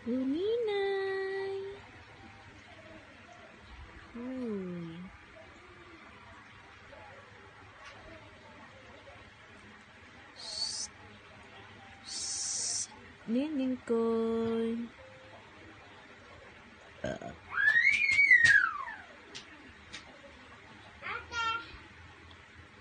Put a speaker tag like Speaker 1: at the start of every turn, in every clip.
Speaker 1: Luninay. Uy. Shh. Shh. Nining ko.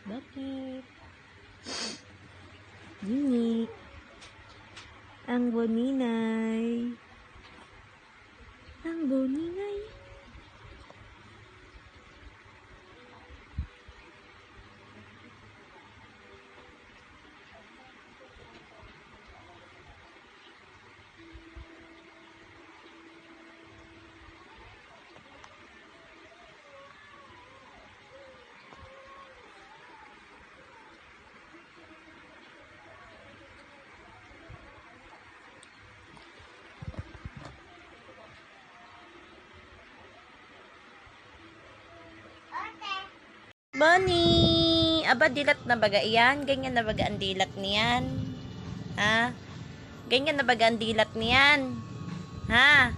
Speaker 1: Bakit? Nini. Ang boninay. Ang boninay. Bonnie! Aba, dilat na baga iyan? Ganyan na baga ang dilat niyan? Ha? Ganyan na baga ang dilat niyan? Ha?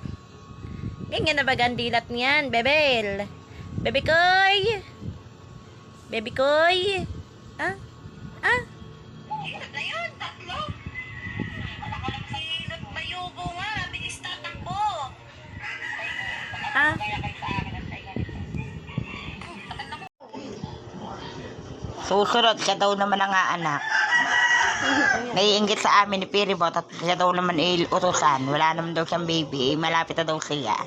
Speaker 1: Ganyan na baga ang dilat niyan, Bebel? Bebe Koy? Bebe Koy? Ha? Ha? Hilot na yun, tatlo. Hilot mayugo nga, bilis tatakbo. Ha?
Speaker 2: Susunod, siya daw naman ang anak. Naiinggit sa amin ni Piribot at siya daw naman utusan. Wala naman daw siyang baby. Malapit na daw siya.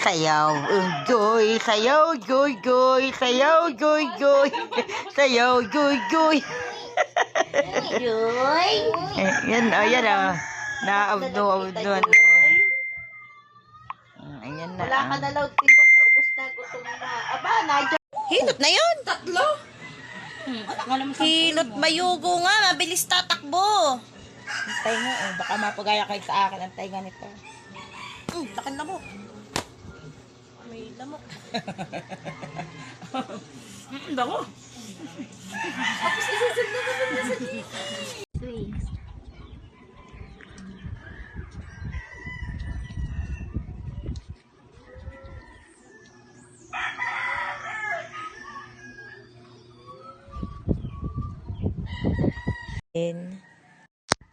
Speaker 2: Sayaw, goy, sayaw, goy, goy, sayaw, goy, goy, sayaw, goy, goy.
Speaker 1: Joy?
Speaker 2: Yan o, yan o. Naabdo. Ayan na.
Speaker 1: Wala ka na law, tibot na ubos na, gutom na. Aba, nadyo. Hilot na yun, tatlo. Hilot mayugo nga, mabilis tatakbo.
Speaker 2: Antay nga, baka mapagaya kayo sa akin. Antay nga nito.
Speaker 1: Lakan lamok. May lamok.
Speaker 2: Bango.
Speaker 1: Tapos isasad na naman na sa dito.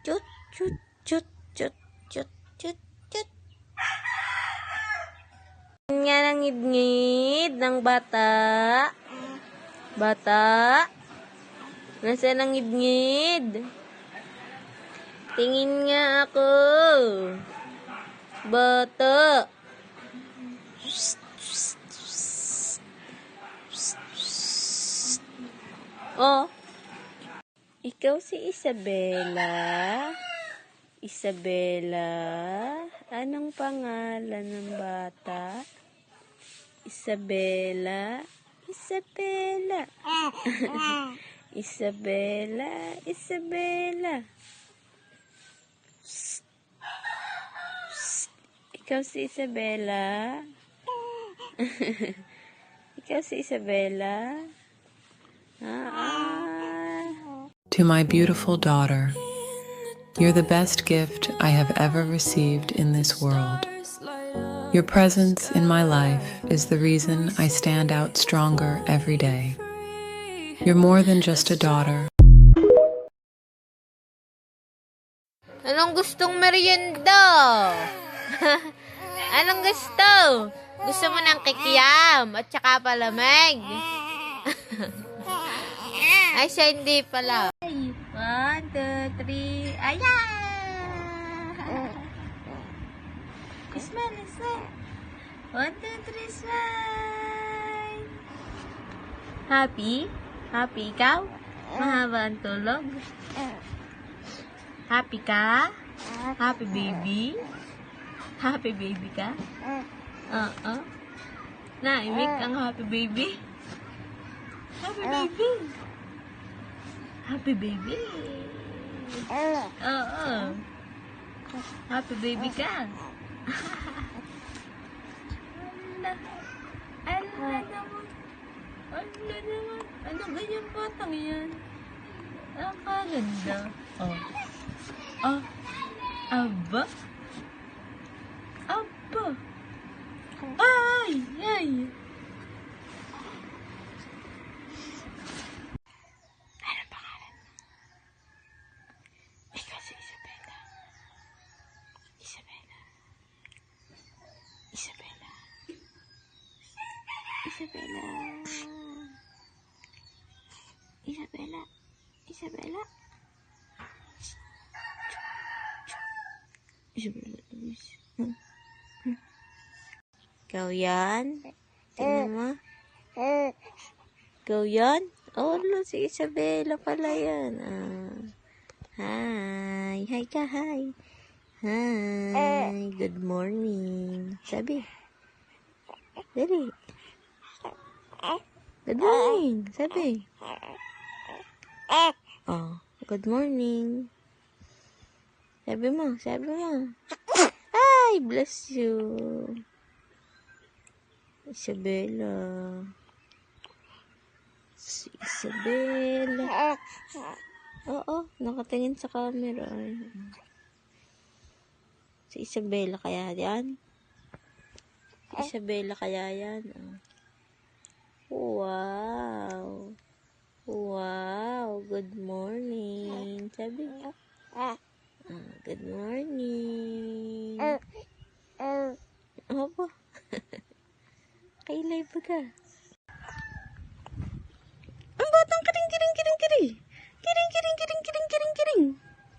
Speaker 1: Chut, chut, chut, chut, chut, chut, chut. Nga ng ngid-ngid ng bata. Bata. Nasaan ang ngid-ngid? Tingin nga ako. Bata. Oh. Ikaw si Isabela? Isabela? Anong pangalan ng bata? Isabela? Isabela? Isabela? Isabela? Psst. Psst. Ikaw si Isabela? Ikaw si Isabela?
Speaker 3: To my beautiful daughter, you're the best gift I have ever received in this world. Your presence in my life is the reason I stand out stronger every day. You're more than just a daughter.
Speaker 1: Anong gustong merienda? Anong gusto? Gusto mo ng kikiam at saka palamig? Ay, siya hindi pala. 1, 2, 3, ayan! Smile, smile. 1, 2, 3, smile. Happy? Happy ikaw? Mahaba ang tulog? Happy ka? Happy baby? Happy baby ka? Naimik ang happy baby? Happy baby? Happy baby? Oo. Happy baby ka? Ala naman. Ala naman. Ano ganyan batang yan? Ang kaganda. Oh. Oh. Aba? Isabella. Isabella. Isabella. Isabella. Ikaw yan? Tingnan mo. Ikaw yan? Oh, no, si Isabella pala yan. Hi. Hi ka, hi. Hi. Good morning. Sabi. Dali. Good morning. Sabi. Oh, good morning. Sabi mo, sabi mo. Hi, bless you. Isabella. Si Isabella. Oo, nakatingin sa camera. Si Isabella kaya yan? Si Isabella kaya yan? Wow. Wow. Good morning. Sabi. Good morning. Opo. Kay live ka. Ang batang kiring. Kiring.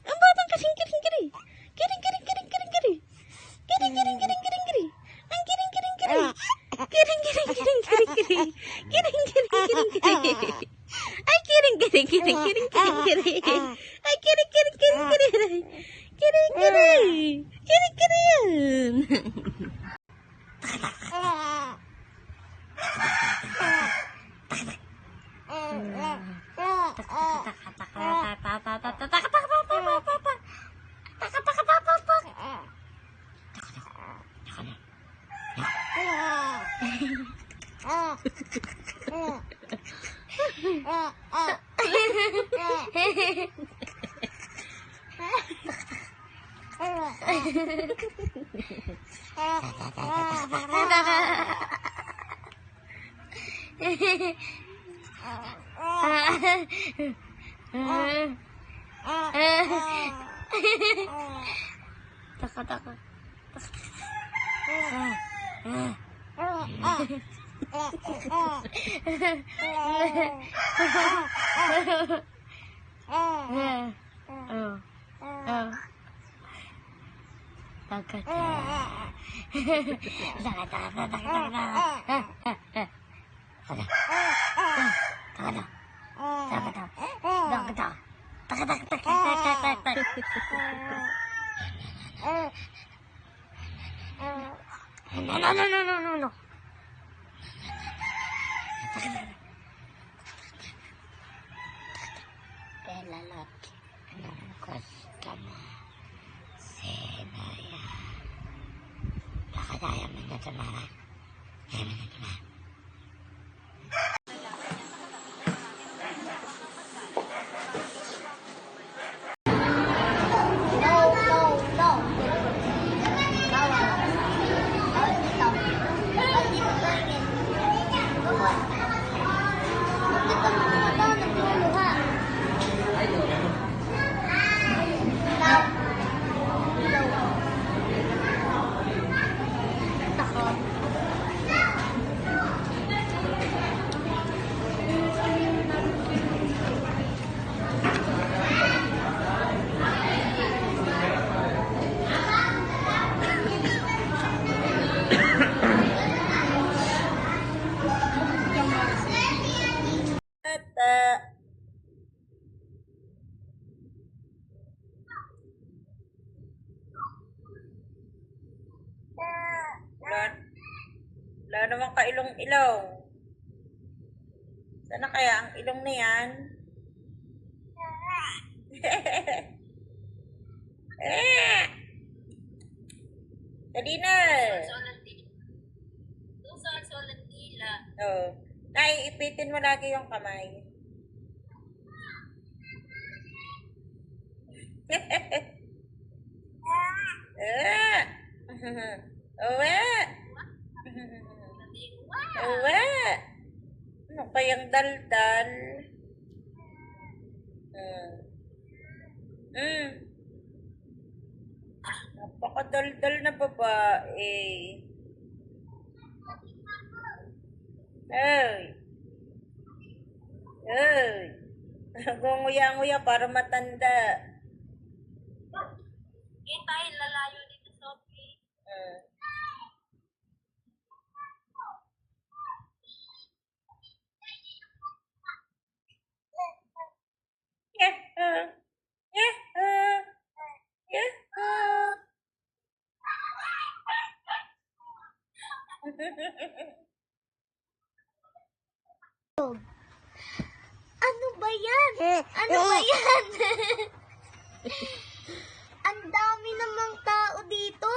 Speaker 1: Ang batang kasing kiring. Kiring. Ang kiring. Kiring. Ay, kiring. Ay, kiring. Kiring. Taka. No. Lalat. Customer. Senaya. Nakadaya man na tamara. Wala naman ka ilong-ilong. Sana kaya ang ilong na yan? Dali na. Oo. Naiipitin mo lagi yung kamay. Uwe. Ano kayang daldal? Napakadaldal na babae. Ay. Ay. Gunguya-nguya para matanda.
Speaker 4: Ngayon tayo lalayo dito, Sophie.
Speaker 1: Yeah. Yeah. Yeah.
Speaker 4: Ano ba yan? Ano ba yan? Ang dami namang tao dito.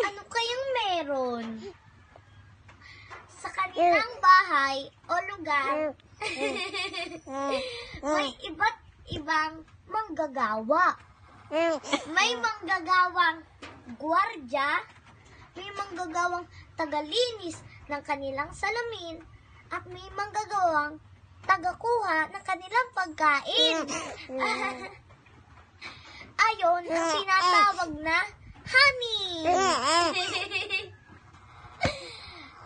Speaker 4: Ano kayang meron? Sa kanilang bahay o lugar, may iba't ibang manggagawa. May manggagawang gwardya, may manggagawang tagalinis ng kanilang salamin, at may manggagawang tagakuha ng kanilang pagkain. Ayon ang tinatawag na honey.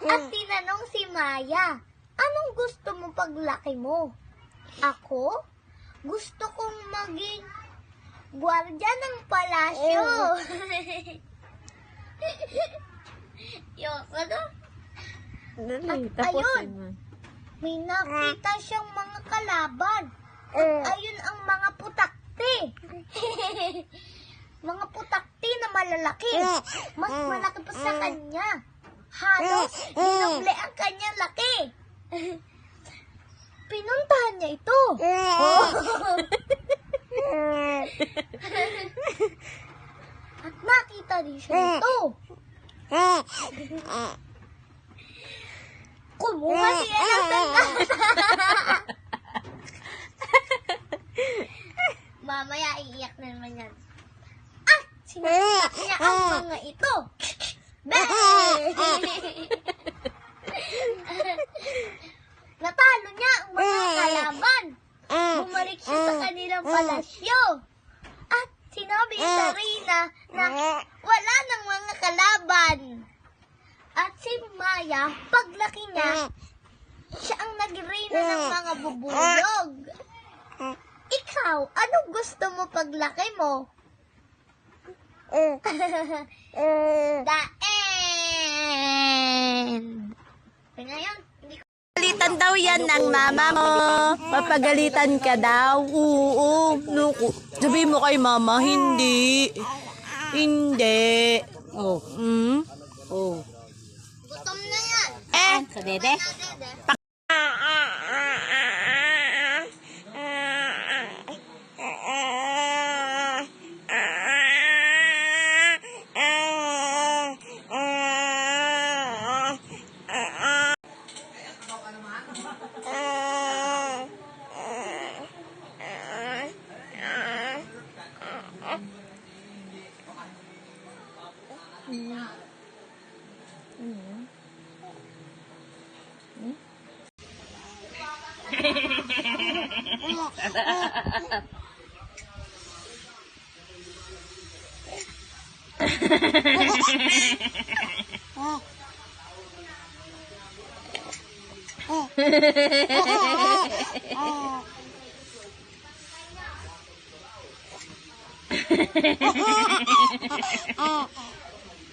Speaker 4: At tinanong si Maya, anong gusto mo paglaki mo? Ako? Gusto kong maging gwardya ng palasyo. Yoko na. At ayun, may nakita siyang mga kalaban. At ayun ang mga putakti. Mga putakti na malalaki. Mas malaki pa sa kanya. Halos dinoble ang kanyang laki. Pinuntahan niya ito. At nakita din siya ito. Kumuha siya ng sandata. Mamaya iiyak na naman yan. At sinaksak niya ang mga ito. Natalo niya ang mga kalaban. Bumalik siya sa kanilang palasyo. At sinabi sa Rina na wala ng mga kalaban. At si Maya, paglaki niya, siya ang nag-reyna ng mga bubulog. Ikaw, anong gusto mo paglaki mo? The end. Ngayon, hindi ko...
Speaker 1: Pagalitan daw yan ng mama mo. Papagalitan ka daw. Oo. Nuku. Sabi mo kay mama, hindi. Hindi. Oh. Oh.
Speaker 4: Gutom na yan.
Speaker 1: Sa dede?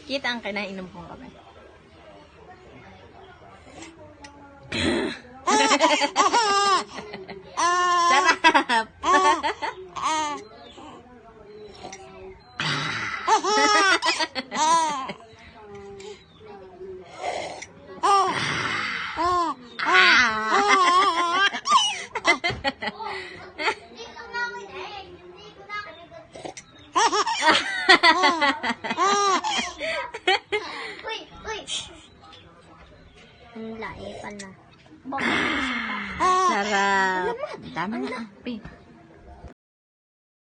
Speaker 1: Kita ang kinainom kong kami. Sarap!
Speaker 4: Hindi ko na